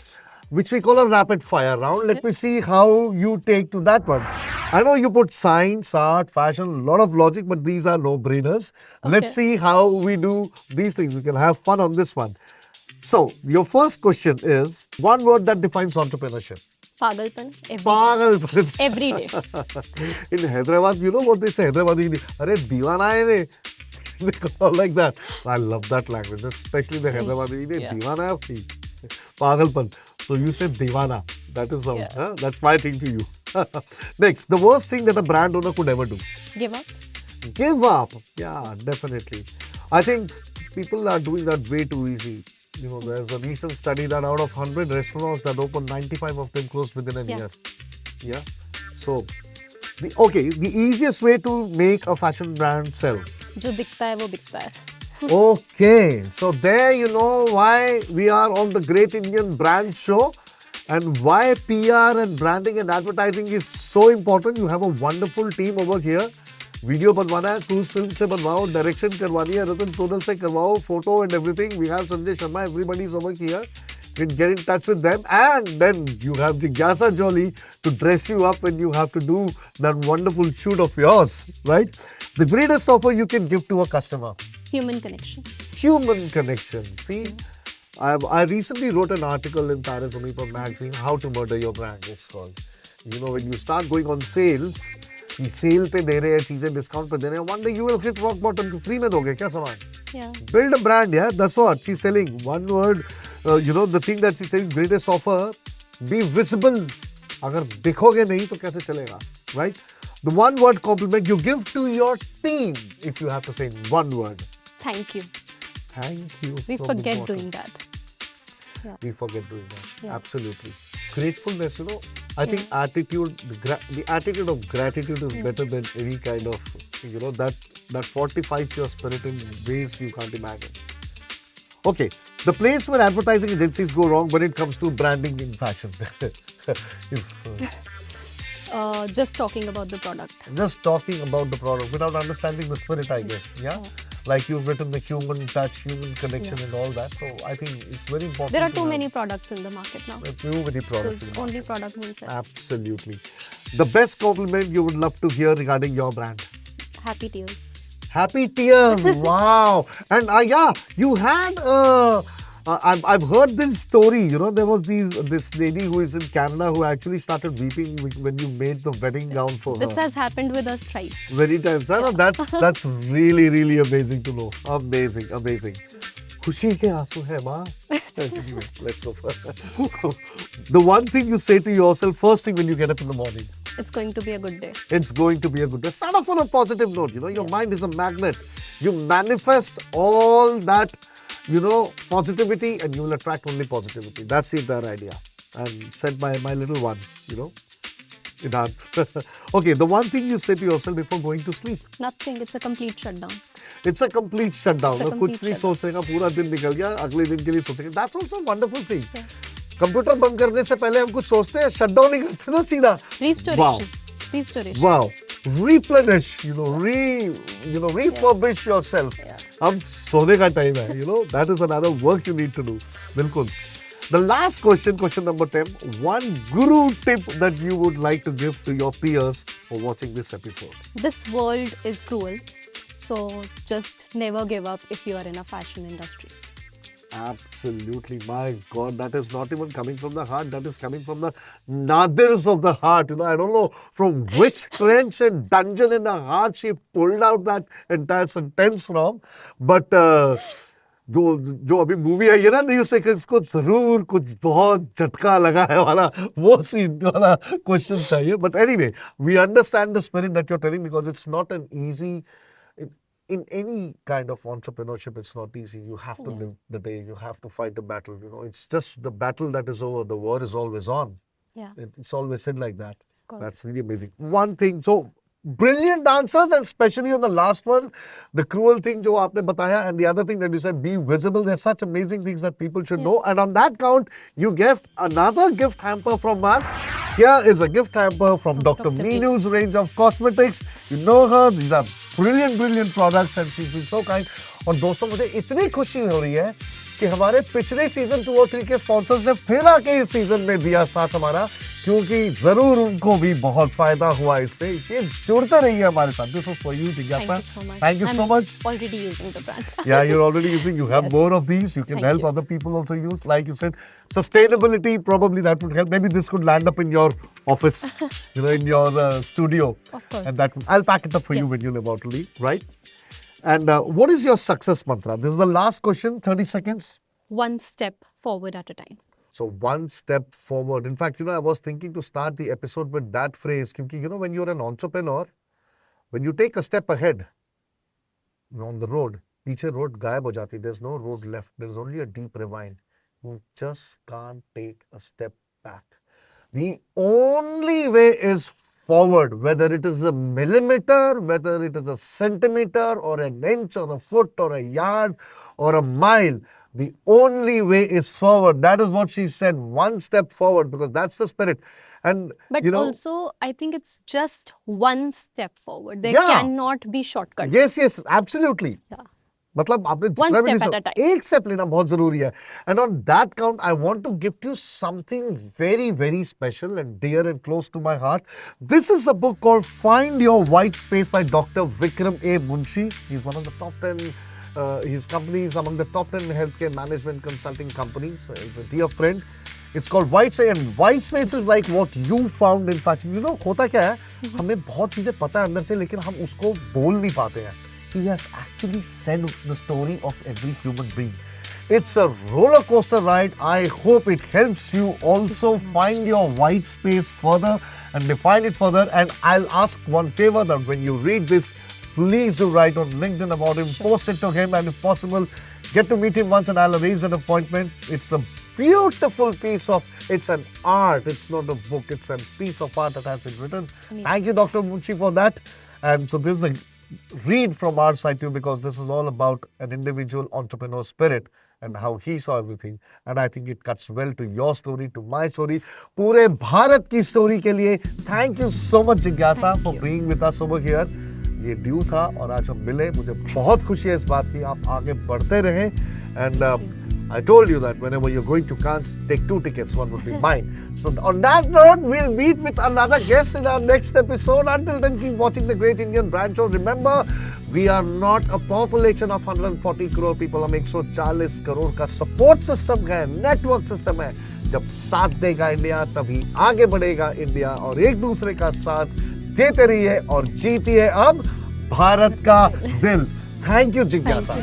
which we call a rapid fire round. Let me see how you take to that one. I know you put science, art, fashion, a lot of logic, but these are no-brainers. Let's see how we do these things. We can have fun on this one. So, your first question is, one word that defines entrepreneurship. Pagalpan. Pagalpan. Every day. In Hyderabad, you know what they say? Hyderabad, Arey, diwana hai ne. They call like that. I love that language, especially the Hyderabad. Yeah. Diwana hai apni. Pagalpan. So you say diwana. That is that's my thing to you. Next, the worst thing that a brand owner could ever do. Give up. Give up. Yeah, definitely. I think people are doing that way too easy. There's a recent study that out of 100 restaurants that opened, 95 of them closed within a year. Yeah. So, the easiest way to make a fashion brand sell. जो दिखता है वो बिकता है. Okay. So there you know why we are on the Great Indian Brand Show and why PR and branding and advertising is so important. You have a wonderful team over here. Video बनवाना है, cruise film से बनवाओ, direction करवानी है, रतन सोनल से करवाओ, photo and everything. We have Sanjay Sharma, everybody is over here. You can get in touch with them, and then you have Jigyasa Jolly to dress you up when you have to do that wonderful shoot of yours, right? The greatest offer you can give to a customer. Human connection. Human connection. See, I recently wrote an article in Taras magazine, How to Murder Your Brand, it's called. You know, when you start going on sales, ये cell पे दे रहे हैं चीजें discount पे दे रहे हैं, one day you will hit rock bottom, free में दोगे क्या सामान? Yeah. Build a brand, yeah, that's what she's selling. One word, you know, the thing that she's saying, greatest offer, be visible. अगर दिखोगे नहीं तो कैसे चलेगा, right? The one word compliment you give to your team, if you have to say one word. Thank you. Thank you. We from the forget bottom. doing that. Yeah. We forget doing that. Yeah. Absolutely. Gratefulness, you know, I think attitude, the attitude of gratitude is better than any kind of, you know, that fortifies your spirit in ways you can't imagine. Okay, the place where advertising agencies go wrong when it comes to branding in fashion. Just talking about the product. Just talking about the product without understanding the spirit, I guess. Yeah. Like you've written the human touch, human connection, and all that. So I think it's very important. There are too many products in the market now. Too many products. So only product means that. Absolutely. The best compliment you would love to hear regarding your brand. Happy tears. Happy tears. Wow. And yeah, you had I've heard this story. You know, there was this lady who is in Canada who actually started weeping when you made the wedding gown for her. This has happened with us thrice. Many times. I know that's really, really amazing to know. Amazing, amazing. खुशी के आंसू है माँ. Anyway, let's go further. The one thing you say to yourself first thing when you get up in the morning. It's going to be a good day. It's going to be a good day. Start off on a positive note. You know, your mind is a magnet. You manifest all that, you know, positivity, and you will attract only positivity. That's the entire idea. And said by my little one, you know. Okay, the one thing you say to yourself before going to sleep. Nothing. It's a complete shutdown. It's a complete shutdown. It's a कुछ नहीं complete सोचेगा, पूरा दिन निकल गया, अगले दिन के लिए सोचेंगे. That's also a wonderful thing. Yeah. Computer बंद करने से पहले हम कुछ सोचते हैं, shutdown नहीं करते ना सीधा. Restoration. Wow. Restoration. Wow. Replenish, refurbish yourself. Yeah. अब सोने का टाइम है, you know, that is another work you need to do. बिल्कुल. The last question number 10, one guru tip that you would like to give to your peers for watching this episode. This world is cruel. So just never give up if you are in a fashion industry. Absolutely. My God, that is not even coming from the heart. That is coming from the nadirs of the heart. You know, I don't know from which clench and dungeon in the heart she pulled out that entire sentence from. But जो अभी movie आई है ना, नहीं उसे इसको जरूर कुछ बहुत झटका लगा है वाला वो सीन वाला क्वेश्चन चाहिए. But anyway, we understand the spirit that you're telling, because it's not an easy. In any kind of entrepreneurship, it's not easy. You have to live the day. You have to fight the battle. You know, it's just the battle that is over. The war is always on. Yeah. It's always said like that. Of course. That's really amazing. One thing, so brilliant answers, and especially on the last one, the cruel thing जो आपने बताया, and the other thing that you said, be visible. There's such amazing things that people should know. And on that count, you get another gift hamper from us. Here is a gift hamper from Dr. Minu's range of cosmetics. You know her. These are brilliant products, and she's been so kind. और दोस्तों, मुझे इतनी खुशी हो रही है कि हमारे पिछले सीजन 2 और 3 के स्पॉन्सर्स ने फिर आके इस सीजन में दिया साथ हमारा, क्योंकि जरूर उनको भी बहुत फायदा हुआ इससे. इसलिए जुड़ते रहिए हमारे साथ. This is for you, Jigyasa. Thank you so much. Thank you so much. I'm already using the brand. Yeah, you're already using. You have more of these. You can help other people also use. Like you said, sustainability, probably that would help. Maybe this could land up in your office, you know, in your studio. Of course. And that I'll pack it up for you when you're about to leave, right? And what is your success mantra? This is the last question, 30 seconds. One step forward at a time. So one step forward. In fact, you know, I was thinking to start the episode with that phrase, because, you know, when you're an entrepreneur, when you take a step ahead, you know, on the road, पीछे road गायब हो जाती. There's no road left. There's only a deep ravine. You just can't take a step back. The only way is forward, whether it is a millimeter, whether it is a centimeter or an inch or a foot or a yard or a mile. The only way is forward. That is what she said. One step forward, because that's the spirit. And but you know, also, I think it's just one step forward. There Yeah. cannot be shortcuts. Yes, absolutely. Yeah. मतलब आपने One जितना भी step नहीं at a time. एक step लेना बहुत जरूरी है. And on that count, I want to gift you something very, very special and dear and close to my heart. This is a book called Find Your White Space by Dr. Vikram A. Munshi. He's one of the top 10, his company is among the top 10 healthcare management consulting companies. He's a dear friend. It's called White Space, and White Space is like what you found in fashion. You know, होता क्या है? हमें बहुत चीजें पता है अंदर से, लेकिन हम उसको बोल नहीं पाते हैं. He has actually said the story of every human being. It's a roller coaster ride. I hope it helps you also find your white space further and define it further. And I'll ask one favor, that when you read this, please do write on LinkedIn about him, post it to him, and if possible, get to meet him once and I'll arrange an appointment. It's a beautiful piece of, it's an art, it's not a book, it's a piece of art that has been written. Thank you, Dr. Munshi, for that. And so this is a read from our side too, because this is all about an individual entrepreneur spirit and how he saw everything. And I think it cuts well to your story, to my story, पूरे भारत की story के लिए. Thank you so much, Jigyasa, for being with us over here. ये due था और आज हम मिले. मुझे बहुत खुशी है इस बात की. आप आगे बढ़ते रहें. And I told you that whenever you're going to Cannes, take 2 tickets. One would be mine. So on that note, we'll meet with another guest in our next episode. Until then, keep watching the Great Indian Brand Show. Remember, we are not a population of 140 crore people. हम 140 करोड़ का support system है, network system है. जब साथ देगा India, तभी आगे बढ़ेगा इंडिया. और एक दूसरे का साथ देते रहिए और जीतिए अब भारत का दिल. Thank you, Jigyasa.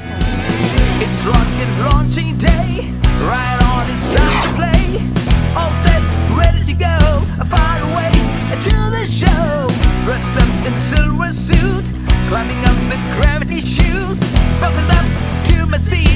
It's rocket launching day, right on, it's time to play. All set, ready to go, far away to the show. Dressed up in silver suit, climbing up with gravity shoes. Buckled up to my seat.